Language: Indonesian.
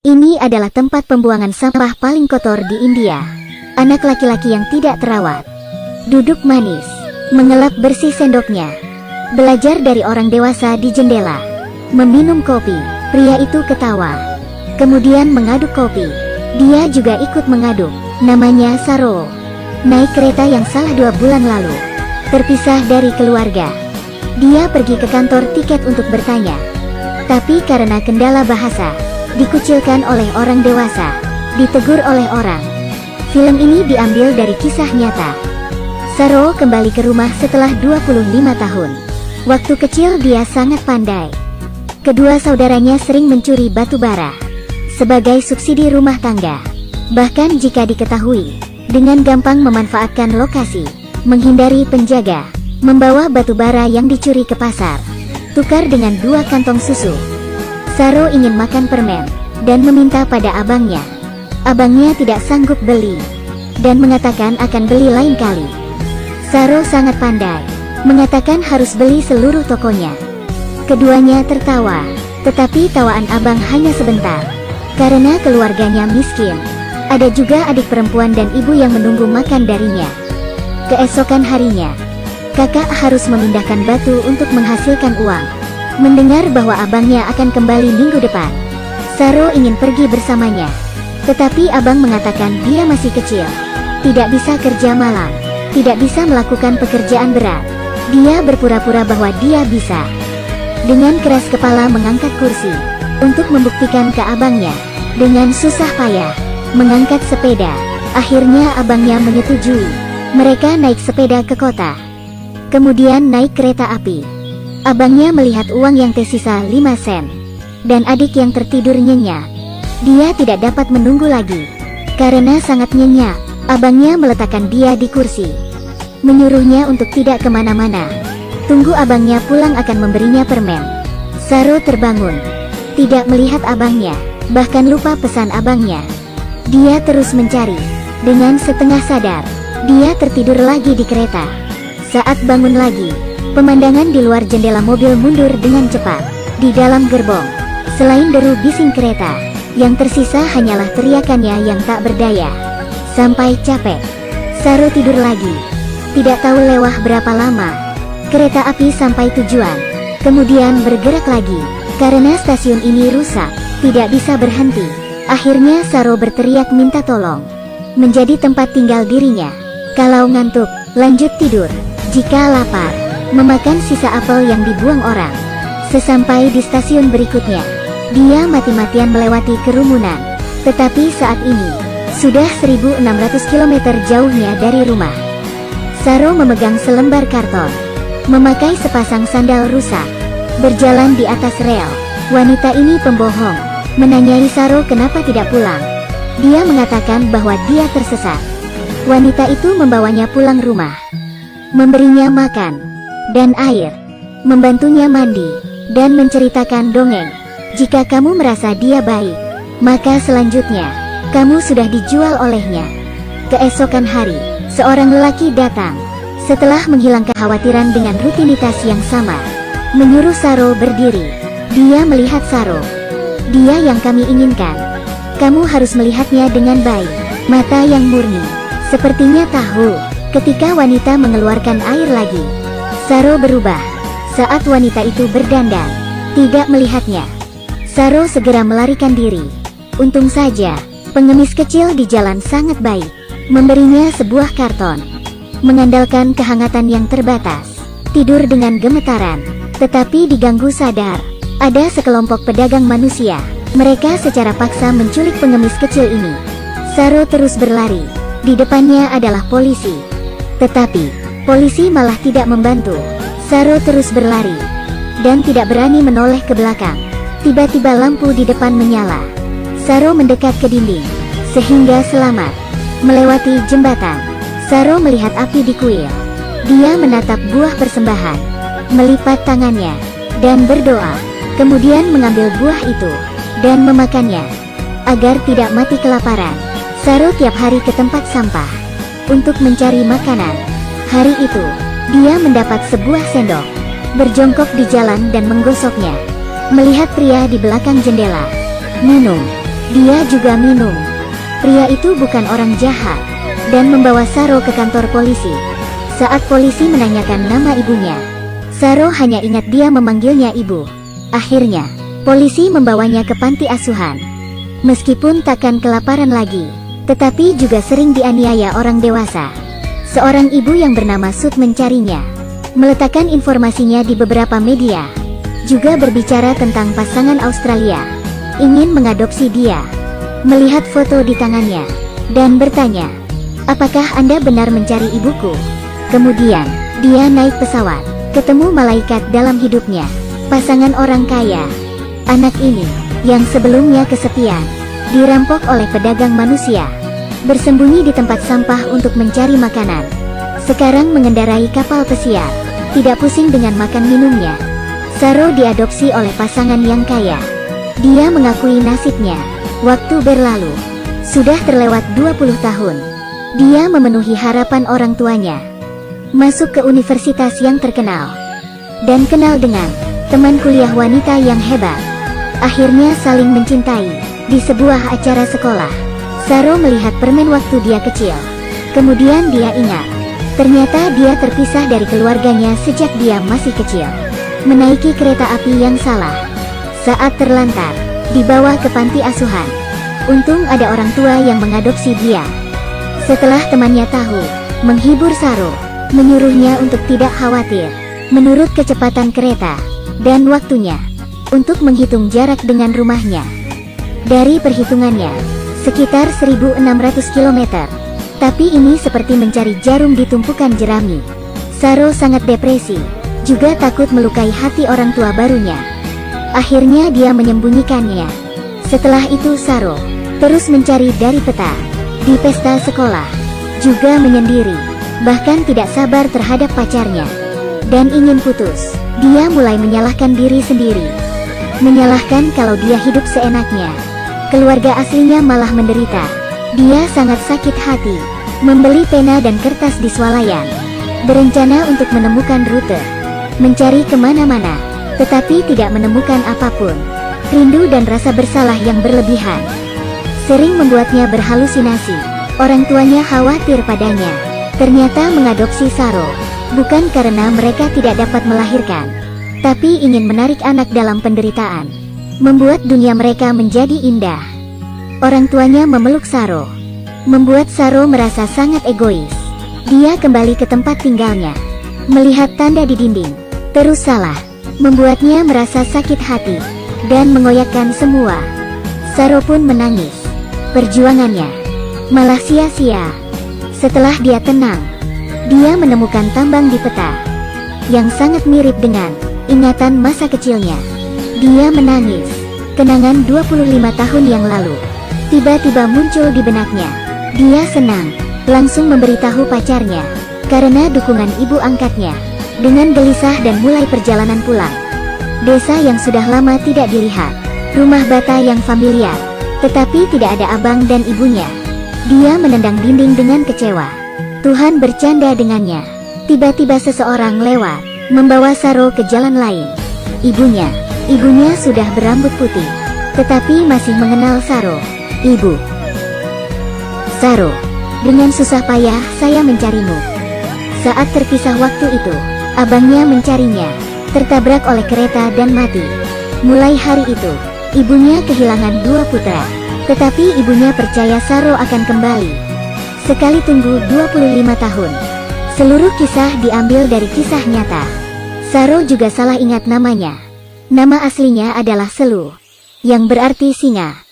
Ini adalah tempat pembuangan sampah paling kotor di India. Anak laki-laki yang tidak terawat. Duduk manis, mengelap bersih sendoknya. Belajar dari orang dewasa di jendela. Meminum kopi, pria itu ketawa. Kemudian mengaduk kopi. Dia juga ikut mengaduk. Namanya Saro. Naik kereta yang salah 2 bulan lalu. Terpisah dari keluarga. Dia pergi ke kantor tiket untuk bertanya. Tapi karena kendala bahasa, dikucilkan oleh orang dewasa, ditegur oleh orang. Film ini diambil dari kisah nyata. Saro kembali ke rumah setelah 25 tahun. Waktu kecil dia sangat pandai. Kedua saudaranya sering mencuri batu bara sebagai subsidi rumah tangga. Bahkan jika diketahui, dengan gampang memanfaatkan lokasi, menghindari penjaga, membawa batu bara yang dicuri ke pasar, tukar dengan 2 kantong susu. Saro ingin makan permen, dan meminta pada abangnya. Abangnya tidak sanggup beli, dan mengatakan akan beli lain kali. Saro sangat pandai, mengatakan harus beli seluruh tokonya. Keduanya tertawa, tetapi tawaan abang hanya sebentar, karena keluarganya miskin. Ada juga adik perempuan dan ibu yang menunggu makan darinya. Keesokan harinya, kakak harus memindahkan batu untuk menghasilkan uang. Mendengar bahwa abangnya akan kembali minggu depan, Saro ingin pergi bersamanya. Tetapi abang mengatakan dia masih kecil, tidak bisa kerja malam, tidak bisa melakukan pekerjaan berat. Dia berpura-pura bahwa dia bisa. Dengan keras kepala mengangkat kursi, untuk membuktikan ke abangnya. Dengan susah payah, mengangkat sepeda. Akhirnya abangnya menyetujui. Mereka naik sepeda ke kota. Kemudian naik kereta api. Abangnya melihat uang yang tersisa 5 sen. Dan adik yang tertidur nyenyak. Dia tidak dapat menunggu lagi. Karena sangat nyenyak, abangnya meletakkan dia di kursi. Menyuruhnya untuk tidak kemana-mana. Tunggu abangnya pulang akan memberinya permen. Saro terbangun. Tidak melihat abangnya, bahkan lupa pesan abangnya. Dia terus mencari. Dengan setengah sadar, dia tertidur lagi di kereta. Saat bangun lagi, pemandangan di luar jendela mobil mundur dengan cepat. Di dalam gerbong, selain deru bising kereta, yang tersisa hanyalah teriakannya yang tak berdaya. Sampai capek, Saro tidur lagi. Tidak tahu lewat berapa lama, kereta api sampai tujuan. Kemudian bergerak lagi, karena stasiun ini rusak, tidak bisa berhenti. Akhirnya Saro berteriak minta tolong. Menjadi tempat tinggal dirinya. Kalau ngantuk, lanjut tidur. Jika lapar, memakan sisa apel yang dibuang orang. Sesampai di stasiun berikutnya, dia mati-matian melewati kerumunan. Tetapi saat ini, sudah 1.600 km jauhnya dari rumah. Saro memegang selembar karton, memakai sepasang sandal rusak, berjalan di atas rel. Wanita ini pembohong, menanyai Saro kenapa tidak pulang. Dia mengatakan bahwa dia tersesat. Wanita itu membawanya pulang rumah, memberinya makan dan air, membantunya mandi, dan menceritakan dongeng. Jika kamu merasa dia baik, maka selanjutnya, kamu sudah dijual olehnya. Keesokan hari, seorang lelaki datang. Setelah menghilangkan kekhawatiran dengan rutinitas yang sama, menyuruh Saro berdiri. Dia melihat Saro. Dia yang kami inginkan. Kamu harus melihatnya dengan baik. Mata yang murni. Sepertinya tahu. Ketika wanita mengeluarkan air lagi, Saro berubah. Saat wanita itu berdandan, tidak melihatnya, Saro segera melarikan diri. Untung saja, pengemis kecil di jalan sangat baik. Memberinya sebuah karton. Mengandalkan kehangatan yang terbatas. Tidur dengan gemetaran. Tetapi diganggu sadar. Ada sekelompok pedagang manusia. Mereka secara paksa menculik pengemis kecil ini. Saro terus berlari. Di depannya adalah polisi. Tetapi, polisi malah tidak membantu. Saro terus berlari. Dan tidak berani menoleh ke belakang. Tiba-tiba lampu di depan menyala. Saro mendekat ke dinding. Sehingga selamat. Melewati jembatan, Saro melihat api di kuil. Dia menatap buah persembahan. Melipat tangannya. Dan berdoa. Kemudian mengambil buah itu. Dan memakannya. Agar tidak mati kelaparan. Saro tiap hari ke tempat sampah untuk mencari makanan. Hari itu, dia mendapat sebuah sendok. Berjongkok di jalan dan menggosoknya. Melihat pria di belakang jendela. Minum. Dia juga minum. Pria itu bukan orang jahat, dan membawa Saro ke kantor polisi. Saat polisi menanyakan nama ibunya, Saro hanya ingat dia memanggilnya ibu. Akhirnya, polisi membawanya ke panti asuhan. Meskipun takkan kelaparan lagi, tetapi juga sering dianiaya orang dewasa. Seorang ibu yang bernama Sud mencarinya, meletakkan informasinya di beberapa media, juga berbicara tentang pasangan Australia, ingin mengadopsi dia. Melihat foto di tangannya, dan bertanya, "Apakah Anda benar mencari ibuku?" Kemudian, dia naik pesawat, ketemu malaikat dalam hidupnya, pasangan orang kaya. Anak ini, yang sebelumnya kesepian, dirampok oleh pedagang manusia, bersembunyi di tempat sampah untuk mencari makanan. Sekarang mengendarai kapal pesiar, tidak pusing dengan makan minumnya. Saro diadopsi oleh pasangan yang kaya. Dia mengakui nasibnya. Waktu berlalu, sudah terlewat 20 tahun. Dia memenuhi harapan orang tuanya, masuk ke universitas yang terkenal, dan kenal dengan teman kuliah wanita yang hebat. Akhirnya saling mencintai di sebuah acara sekolah. Saro melihat permen waktu dia kecil. Kemudian dia ingat, ternyata dia terpisah dari keluarganya sejak dia masih kecil. Menaiki kereta api yang salah. Saat terlantar, dibawa ke panti asuhan. Untung ada orang tua yang mengadopsi dia. Setelah temannya tahu, menghibur Saro, menyuruhnya untuk tidak khawatir, menurut kecepatan kereta, dan waktunya, untuk menghitung jarak dengan rumahnya. Dari perhitungannya, sekitar 1.600 km. Tapi ini seperti mencari jarum di tumpukan jerami. Saro sangat depresi, juga takut melukai hati orang tua barunya. Akhirnya dia menyembunyikannya. Setelah itu Saro terus mencari dari peta, di pesta sekolah, juga menyendiri, bahkan tidak sabar terhadap pacarnya, dan ingin putus. Dia mulai menyalahkan diri sendiri, menyalahkan kalau dia hidup seenaknya. Keluarga aslinya malah menderita. Dia sangat sakit hati, membeli pena dan kertas di swalayan, berencana untuk menemukan rute, mencari kemana-mana, tetapi tidak menemukan apapun. Rindu dan rasa bersalah yang berlebihan sering membuatnya berhalusinasi. Orang tuanya khawatir padanya. Ternyata mengadopsi Saro bukan karena mereka tidak dapat melahirkan, tapi ingin menarik anak dalam penderitaan, membuat dunia mereka menjadi indah. Orang tuanya memeluk Saro, membuat Saro merasa sangat egois. Dia kembali ke tempat tinggalnya, melihat tanda di dinding, terus salah, membuatnya merasa sakit hati, dan mengoyakkan semua. Saro pun menangis. Perjuangannya malah sia-sia. Setelah dia tenang, dia menemukan tambang di peta, yang sangat mirip dengan ingatan masa kecilnya. Dia menangis. Kenangan 25 tahun yang lalu tiba-tiba muncul di benaknya. Dia senang, langsung memberitahu pacarnya, karena dukungan ibu angkatnya. Dengan gelisah dan mulai perjalanan pulang. Desa yang sudah lama tidak dilihat, rumah bata yang familiar, tetapi tidak ada abang dan ibunya. Dia menendang dinding dengan kecewa. Tuhan bercanda dengannya. Tiba-tiba seseorang lewat, membawa Saro ke jalan lain. Ibunya sudah berambut putih, tetapi masih mengenal Saro. "Ibu." "Saro, dengan susah payah saya mencarimu." Saat terpisah waktu itu, abangnya mencarinya, tertabrak oleh kereta dan mati. Mulai hari itu, ibunya kehilangan 2 putra, tetapi ibunya percaya Saro akan kembali. Sekali tunggu 25 tahun. Seluruh kisah diambil dari kisah nyata. Saro juga salah ingat namanya. Nama aslinya adalah Selu, yang berarti singa.